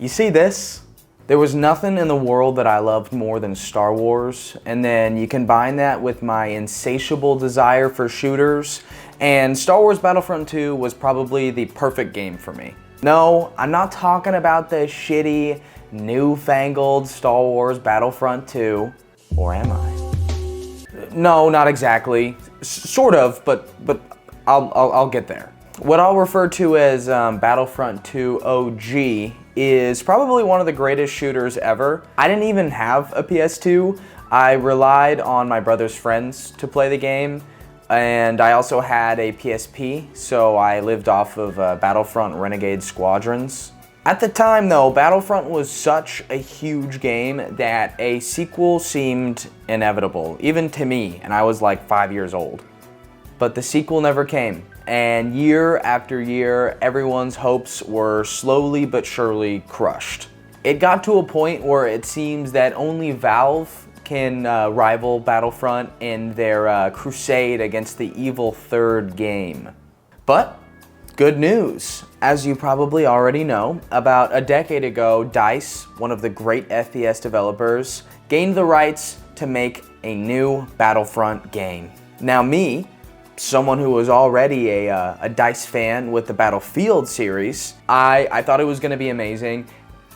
You see this? There was nothing in the world that I loved more than Star Wars, and then you combine that with my insatiable desire for shooters, and Star Wars Battlefront 2 was probably the perfect game for me. No, I'm not talking about the shitty, newfangled Star Wars Battlefront 2, or am I? No, not exactly. Sort of, but I'll get there. What I'll refer to as Battlefront 2 OG is probably one of the greatest shooters ever. I didn't even have a PS2. I relied on my brother's friends to play the game, and I also had a PSP, so I lived off of Battlefront Renegade Squadrons. At the time though, Battlefront was such a huge game that a sequel seemed inevitable, even to me, and I was like 5 years old. But the sequel never came, and year after year, everyone's hopes were slowly but surely crushed. It got to a point where it seems that only Valve can rival Battlefront in their crusade against the evil third game. But good news. As you probably already know, about a decade ago, DICE, one of the great FPS developers, gained the rights to make a new Battlefront game. Now me, someone who was already a DICE fan with the Battlefield series, I thought it was going to be amazing.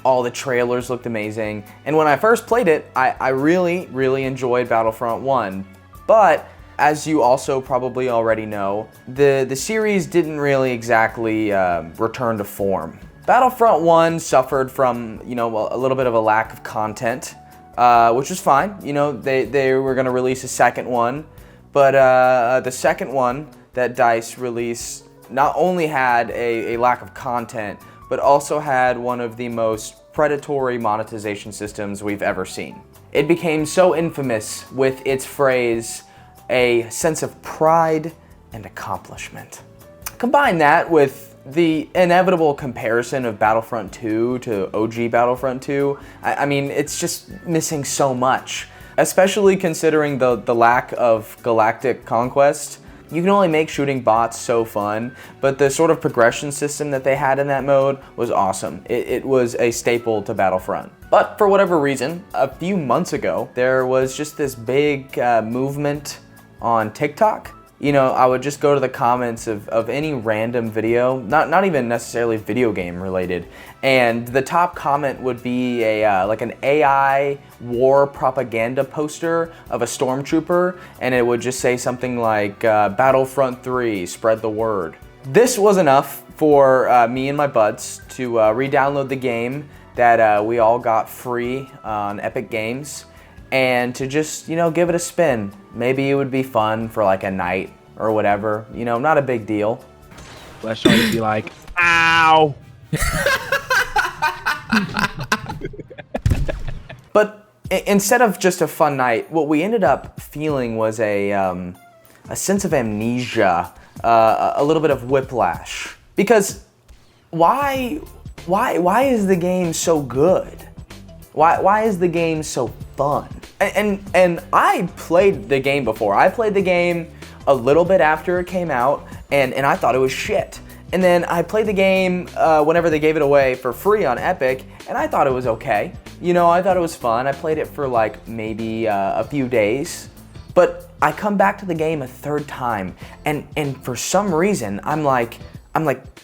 All the trailers looked amazing, and when I first played it, I really enjoyed Battlefront 1. But as you also probably already know, the series didn't really exactly return to form. Battlefront 1 suffered from, a little bit of a lack of content, which was fine. They were going to release a second one, but the second one that DICE released not only had a lack of content, but also had one of the most predatory monetization systems we've ever seen. It became so infamous with its phrase, a sense of pride and accomplishment. Combine that with the inevitable comparison of Battlefront 2 to OG Battlefront 2, I mean, it's just missing so much, especially considering the lack of galactic conquest. You can only make shooting bots so fun, but the sort of progression system that they had in that mode was awesome. It was a staple to Battlefront. But for whatever reason, a few months ago, there was just this big movement on TikTok. I would just go to the comments of any random video, not even necessarily video game related, and the top comment would be like an AI war propaganda poster of a stormtrooper, and it would just say something like, Battlefront 3, spread the word. This was enough for me and my buds to re-download the game that we all got free on Epic Games, and to just, give it a spin. Maybe it would be fun for like a night or whatever, not a big deal. Let's try to be like, ow! But instead of just a fun night, what we ended up feeling was a sense of amnesia, a little bit of whiplash. Because why is the game so good? Why is the game so fun? And I played the game before. I played the game a little bit after it came out, and I thought it was shit. And then I played the game whenever they gave it away for free on Epic, and I thought it was okay. I thought it was fun. I played it for like maybe a few days. But I come back to the game a third time, and for some reason, I'm like,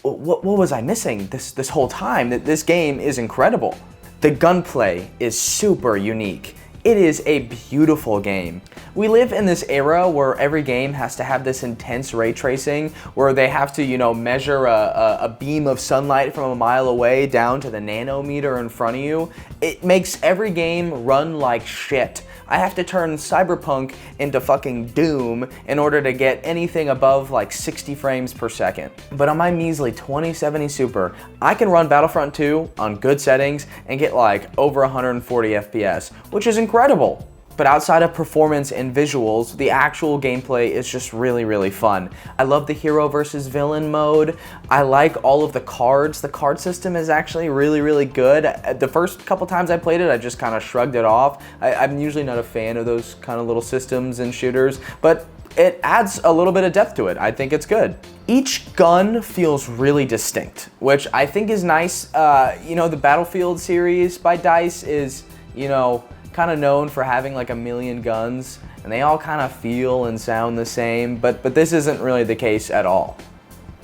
what was I missing this whole time? That this game is incredible. The gunplay is super unique. It is a beautiful game. We live in this era where every game has to have this intense ray tracing, where they have to, measure a beam of sunlight from a mile away down to the nanometer in front of you. It makes every game run like shit. I have to turn Cyberpunk into fucking Doom in order to get anything above like 60 frames per second. But on my measly 2070 Super, I can run Battlefront 2 on good settings and get like over 140 FPS, which is incredible. But outside of performance and visuals, the actual gameplay is just really fun. I love the hero versus villain mode. I like all of the cards. The card system is actually really good. The first couple times I played it, I just kind of shrugged it off. I'm usually not a fan of those kind of little systems and shooters, but it adds a little bit of depth to it. I think it's good. Each gun feels really distinct, which I think is nice. The Battlefield series by DICE is, kind of known for having like a million guns, and they all kind of feel and sound the same, but this isn't really the case at all.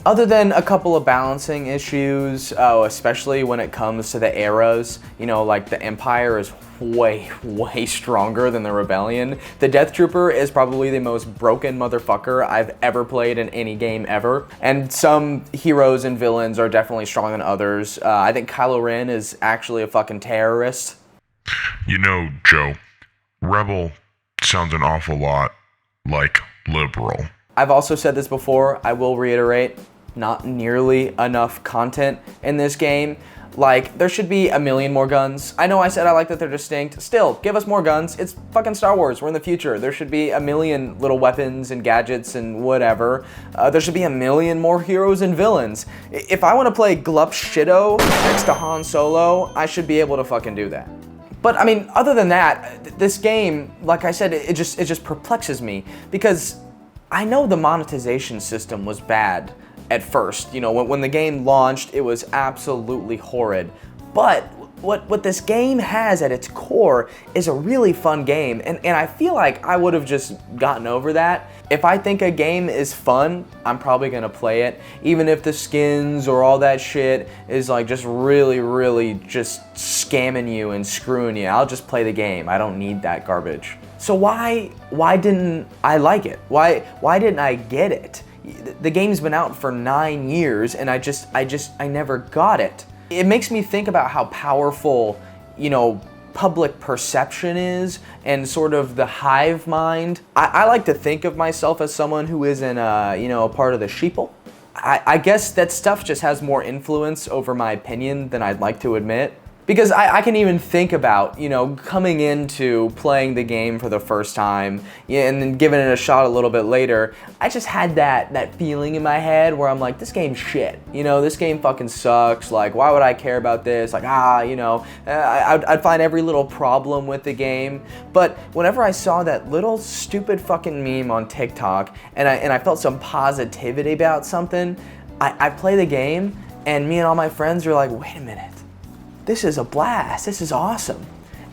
Other than a couple of balancing issues, especially when it comes to the eras, like the Empire is way stronger than the Rebellion. The Death Trooper is probably the most broken motherfucker I've ever played in any game ever. And some heroes and villains are definitely stronger than others. I think Kylo Ren is actually a fucking terrorist. Joe, rebel sounds an awful lot like liberal. I've also said this before, I will reiterate, not nearly enough content in this game. Like, there should be a million more guns. I know I said I like that they're distinct. Still, give us more guns. It's fucking Star Wars. We're in the future. There should be a million little weapons and gadgets and whatever. There should be a million more heroes and villains. If I want to play Glup Shido next to Han Solo, I should be able to fucking do that. But I mean, other than that, this game, like I said, it just perplexes me, because I know the monetization system was bad at first. When the game launched, it was absolutely horrid. But what this game has at its core is a really fun game, and I feel like I would have just gotten over that. If I think a game is fun, I'm probably gonna play it, even if the skins or all that shit is like just really just scamming you and screwing you. I'll just play the game. I don't need that garbage. So why didn't I like it? Why didn't I get it? The game's been out for 9 years, and I never got it. It makes me think about how powerful, public perception is, and sort of the hive mind. I like to think of myself as someone who isn't, a part of the sheeple. I guess that stuff just has more influence over my opinion than I'd like to admit. Because I can even think about, coming into playing the game for the first time, and then giving it a shot a little bit later. I just had that feeling in my head where I'm like, this game's shit. This game fucking sucks. Like, why would I care about this? Like, I'd find every little problem with the game. But whenever I saw that little stupid fucking meme on TikTok, and I felt some positivity about something, I play the game, and me and all my friends are like, wait a minute. This is a blast, this is awesome.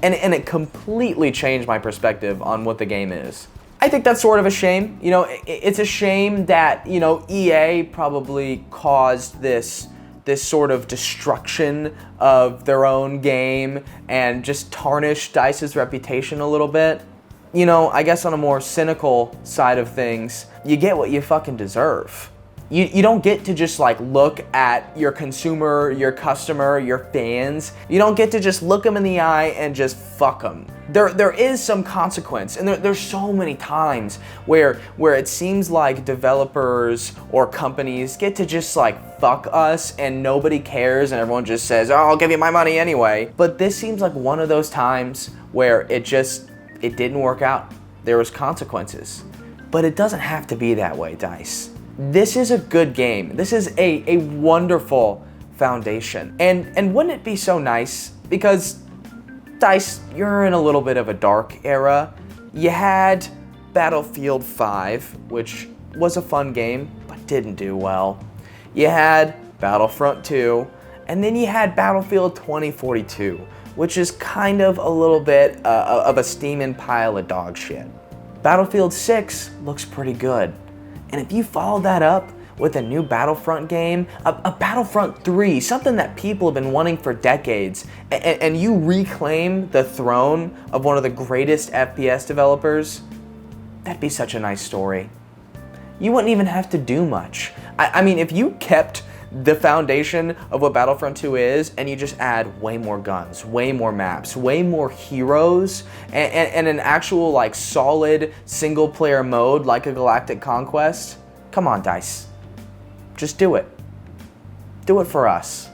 And it completely changed my perspective on what the game is. I think that's sort of a shame. It's a shame that, EA probably caused this sort of destruction of their own game and just tarnished DICE's reputation a little bit. I guess on a more cynical side of things, you get what you fucking deserve. You don't get to just like look at your consumer, your customer, your fans. You don't get to just look them in the eye and just fuck them. There is some consequence, and there's so many times where it seems like developers or companies get to just like fuck us and nobody cares, and everyone just says, oh, I'll give you my money anyway. But this seems like one of those times where it didn't work out. There was consequences. But it doesn't have to be that way, DICE. This is a good game. This is a wonderful foundation. And wouldn't it be so nice, because DICE, you're in a little bit of a dark era. You had Battlefield 5, which was a fun game, but didn't do well. You had Battlefront 2, and then you had Battlefield 2042, which is kind of a little bit of a steaming pile of dog shit. Battlefield 6 looks pretty good. And if you follow that up with a new Battlefront game, a Battlefront 3, something that people have been wanting for decades, and you reclaim the throne of one of the greatest FPS developers, that'd be such a nice story. You wouldn't even have to do much. I mean, if you kept the foundation of what Battlefront 2 is, and you just add way more guns, way more maps, way more heroes, and an actual like solid single player mode like a Galactic Conquest, come on DICE, just do it. Do it for us.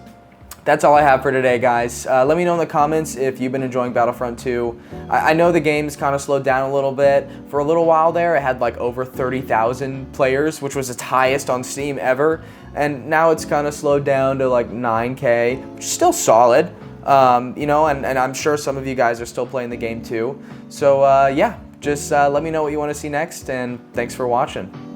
That's all I have for today, guys. Let me know in the comments if you've been enjoying Battlefront 2. I know the game's kind of slowed down a little bit. For a little while there, it had like over 30,000 players, which was its highest on Steam ever. And now it's kind of slowed down to like 9K, which is still solid. And I'm sure some of you guys are still playing the game too. So yeah, Just let me know what you want to see next, and thanks for watching.